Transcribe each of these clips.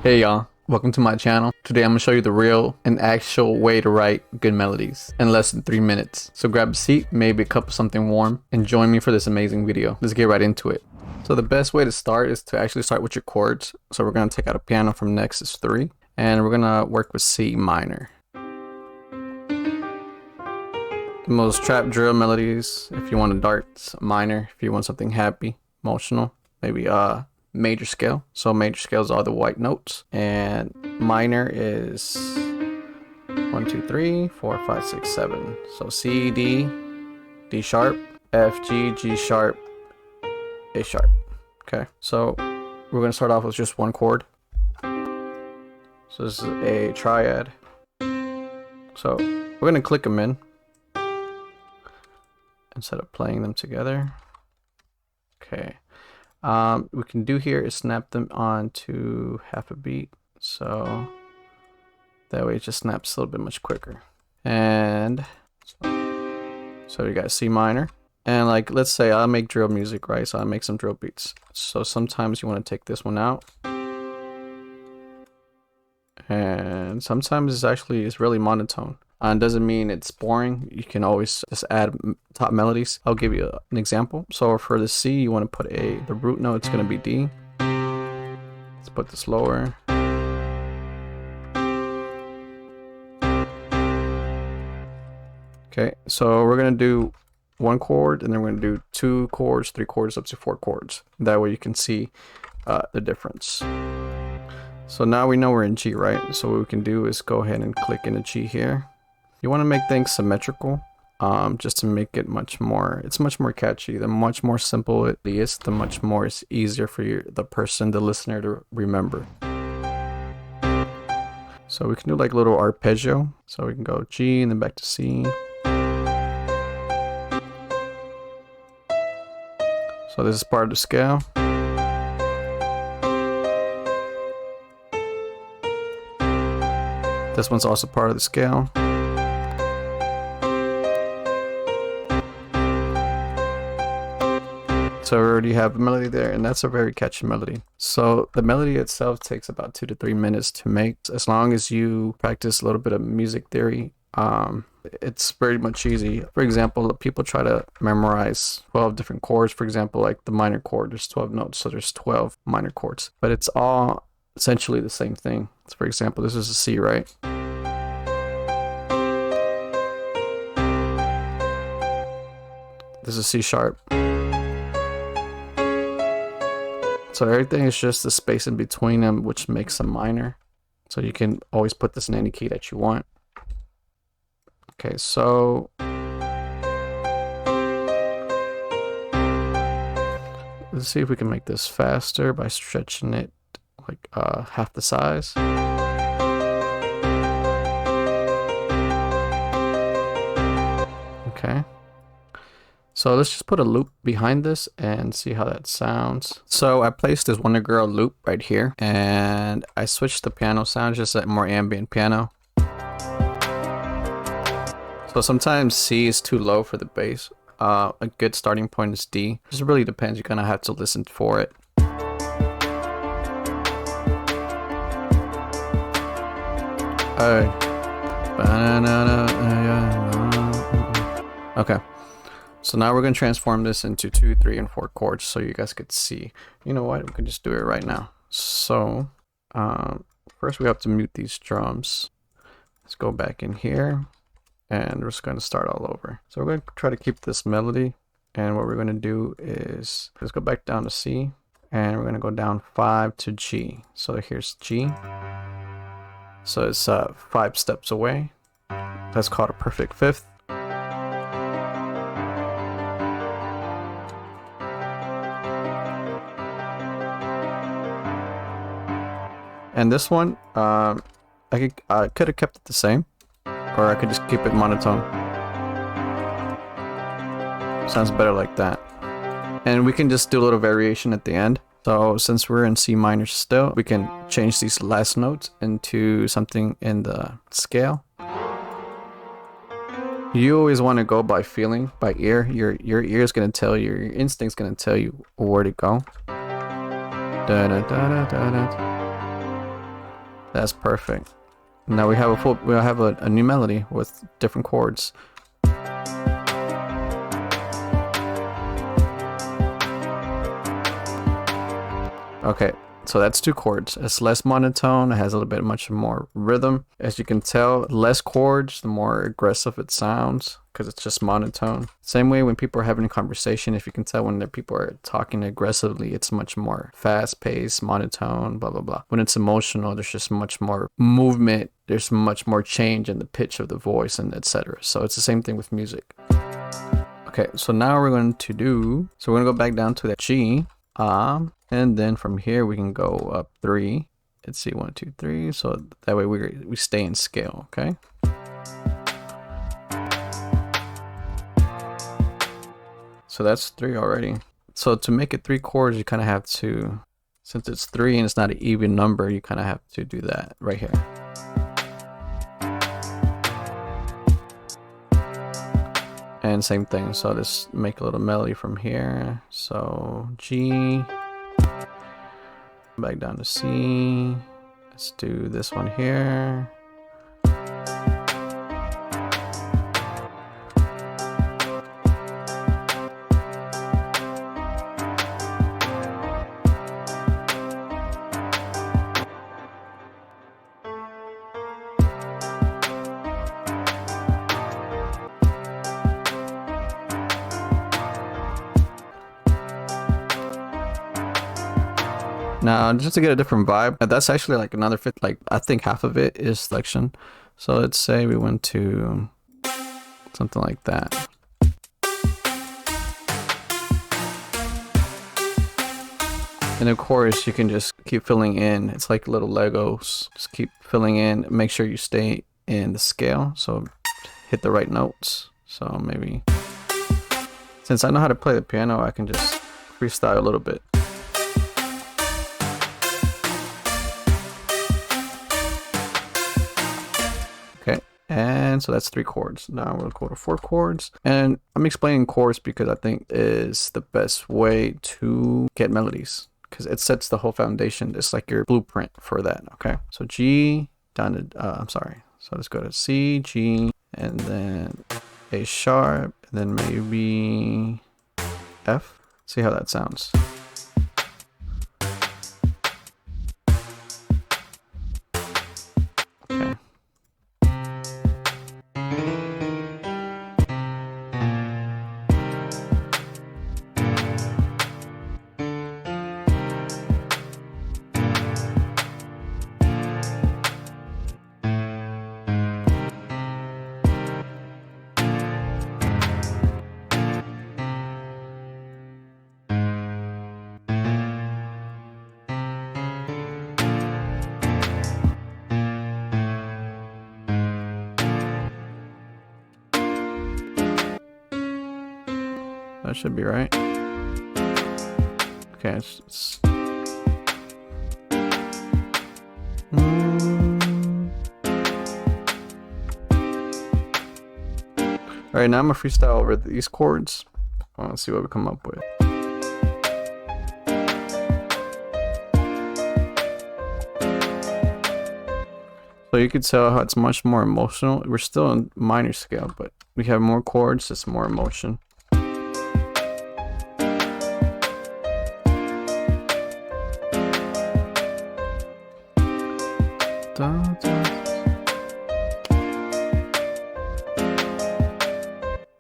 Hey y'all, welcome to my channel. Today I'm gonna show you the real and actual way to write good melodies in less than 3 minutes. So grab a seat, maybe a cup of something warm, and join me for this amazing video. Let's get right into it. So the best way to start is to actually start with your chords. So we're gonna take out a piano from Nexus 3, and we're gonna work with C minor. The most trap drill melodies, if you want a darts, minor, if you want something happy, emotional, maybe major scale. So major scales are the white notes, and minor is 1 2 3 4 5 6 7. So C, D, D sharp, F, G, G sharp, A sharp. Okay, so we're gonna start off with just one chord. So this is a triad. So we're gonna click them in instead of playing them together. Okay. We can do here is snap them onto half a beat, so that way it just snaps a little bit much quicker. And so you got C minor, and like let's say I make drill music, right? So I make some drill beats. So sometimes you want to take this one out, and sometimes it's really monotone. Doesn't mean it's boring. You can always just add top melodies. I'll give you an example. So for the C, you want to put the root note, it's going to be D. Let's put this lower. Okay, so we're going to do one chord, and then we're going to do 2 chords, 3 chords, up to 4 chords. That way you can see the difference. So now we know we're in G, right? So what we can do is go ahead and click in a G here. You want to make things symmetrical, just to make it much more catchy. The much more simple it is, the much more it's easier for the listener to remember. So we can do like a little arpeggio. So we can go G and then back to C. So this is part of the scale. This one's also part of the scale. So we already have a melody there, and that's a very catchy melody. So the melody itself takes about 2 to 3 minutes to make. As long as you practice a little bit of music theory, it's very much easy. For example, people try to memorize 12 different chords. For example, like the minor chord, there's 12 notes, so there's 12 minor chords. But it's all essentially the same thing. So for example, this is a C, right? This is C sharp. So everything is just the space in between them, which makes them minor. So you can always put this in any key that you want. Okay, so let's see if we can make this faster by stretching it like half the size. Okay. So let's just put a loop behind this and see how that sounds. So I placed this Wonder Girl loop right here, and I switched the piano sound, just a more ambient piano. So sometimes C is too low for the bass. A good starting point is D. It just really depends. You're gonna have to listen for it. Okay. So now we're going to transform this into 2, 3, and 4 chords so you guys could see. You know what? We can just do it right now. So first we have to mute these drums. Let's go back in here, and we're just going to start all over. So we're going to try to keep this melody, and what we're going to do is let's go back down to C, and we're going to go down 5 to G. So here's G. So it's 5 steps away. That's called a perfect fifth. And this one, I could have kept it the same, or I could just keep it monotone. Sounds better like that. And we can just do a little variation at the end. So since we're in C minor still, we can change these last notes into something in the scale. You always want to go by feeling, by ear. Your ear is going to tell you, your instinct's going to tell you where to go. Da, da, da, da, da, da. That's perfect. Now we have a new melody with different chords. Okay, so that's 2 chords. It's less monotone. It has a little bit much more rhythm. As you can tell, less chords, the more aggressive it sounds because it's just monotone. Same way when people are having a conversation, if you can tell when the people are talking aggressively, it's much more fast-paced, monotone, blah, blah, blah. When it's emotional, there's just much more movement. There's much more change in the pitch of the voice and etc. So it's the same thing with music. Okay, so now we're going to we're going to go back down to that G. And then from here we can go up 3. Let's see, 1, 2, 3. So that way we stay in scale. Okay. So that's 3 already. So to make it 3 chords, you kind of have to, since it's 3 and it's not an even number, you kind of have to do that right here. And same thing. So just make a little melody from here. So G. Back down to C. Let's do this one here. Now, just to get a different vibe, that's actually like another fifth, like I think half of it is selection. So let's say we went to something like that. And of course, you can just keep filling in. It's like little Legos. Just keep filling in. Make sure you stay in the scale. So hit the right notes. So maybe, since I know how to play the piano, I can just freestyle a little bit. And so that's 3 chords. Now we'll go to 4 chords. And I'm explaining chords because I think is the best way to get melodies, because it sets the whole foundation. It's like your blueprint for that. Okay. So G down to, So let's go to C, G, and then A sharp, and then maybe F. See how that sounds. Okay. That should be right. Okay, it's All right, now I'm gonna freestyle over these chords. Let's see what we come up with. So you could tell how it's much more emotional. We're still in minor scale, but we have more chords, it's more emotion.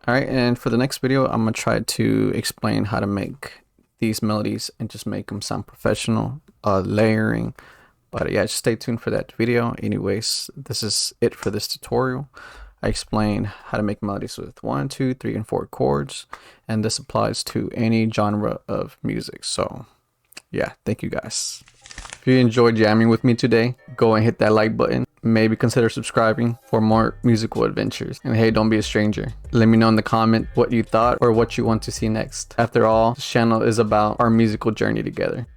Alright, and for the next video, I'm going to try to explain how to make these melodies and just make them sound professional, layering. But yeah, just stay tuned for that video. Anyways, this is it for this tutorial. I explain how to make melodies with 1, 2, 3, and 4 chords. And this applies to any genre of music. So yeah, thank you guys. If you enjoyed jamming with me today, go and hit that like button. Maybe consider subscribing for more musical adventures. And hey, don't be a stranger. Let me know in the comment what you thought or what you want to see next. After all, this channel is about our musical journey together.